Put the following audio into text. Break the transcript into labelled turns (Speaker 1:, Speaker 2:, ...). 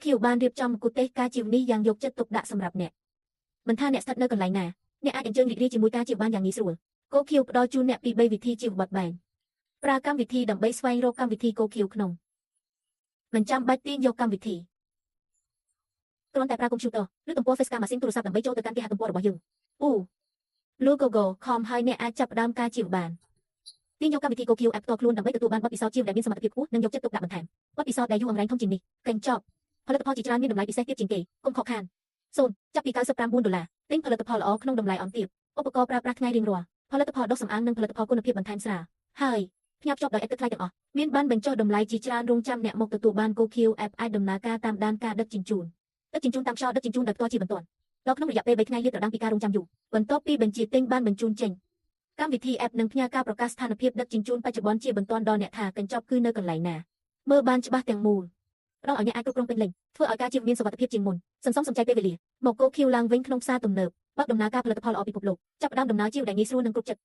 Speaker 1: Q បានរៀបចំគុទេសការជីវនេះយ៉ាងយកចិត្តទុកដាក់សម្រាប់អ្នកមិនថាអ្នកស្ថិតនៅកន្លែងណាអ្នកអាចអញ្ជើញរីករាយជាមួយការជីវបានយ៉ាងងាយស្រួល Q ផ្ដល់ជូនអ្នកពី3វិធីជីវបត់បែនប្រើកម្មវិធីដើម្បីស្វែងរកកម្មវិធី Q ក្នុងមិនចាំបាច់ទាញយកកម្មវិធីគ្រាន់តែប្រើកុំព្យូទ័រឬទំព័រ Facecam ម៉ាស៊ីនទូរស័ព្ទដើម្បីចូលទៅកាន់គេហទំព័ររបស់យើងលោក Google ខំហើយអ្នកអាចចាប់ផ្ដើមការជីវបានទាញយកកម្មវិធី Q App ផ្ទាល់ខ្លួនដើម្បីទទួលបានបទពិសោធន៍ជីវដែលមានសមត្ថភាពខ្ពស់និងយកចិត្តទុកដាក់បន្ថែមបទពិសោធន៍ដែលយូរអង្វែងធំជាងនេះកញ្ចប់ផលិតផលជាច្រើនមានតម្លៃពិសេសទៀតជាងគេកុំខកខានចាប់ពី$99ទិញផលិតផលល្អក្នុងតម្លៃអន់ទាបឧបករណ៍ប្រើប្រាស់ថ្ងៃរៀងរាល់ផលិតផលដុសសម្អាងនិងផលិតផលគុណភាពបន្ថែមស្រាលហើយផ្ញើភ្ជាប់ដោយឥតគិតថ្លៃទាំងអស់មានបានបញ្ចុះតម្លៃជាច្រើនរងចាំអ្នកមកទទួលបាន Q App អាចដំណើរការតាមដានការដឹកជញ្ជូនតាមខ្យល់ដឹកជញ្ជូនដោយផ្ទាល់ជាបន្ទាន់ដល់ក្នុងរយៈពេល3ថ្ងៃលាតត្រដាងពីការរងចាំយូរបន្ទាប់ពីបញ្ជាទិញបានបញ្ជូនចេញកម្មវិធី App នឹងផ្ញើការប្រកាសស្ថានភាពដឹកជញ្ជូនបច្ចុប្បន្នជាបន្ទាន់ដល់អ្នកថាកញ្ចប់គឺនៅកន្លែងណាមើលបានច្បាស់ទាំងមូលផ្ដល់ឲ្យអ្នកអាចគ្រប់គ្រងពេញលេញធ្វើឲ្យការជីវមានសុវត្ថិភាពជាងមុនសន្សំសំចៃពេលវេលាមក Q ឡើងវិញក្នុងផ្សារទំនើបបើកដំណើរការផលិតផលល្អពិភពលោកចាប់ផ្ដើមដំណើរជីវដែលងាយស្រួលនិងគ្រប់ចិត្ត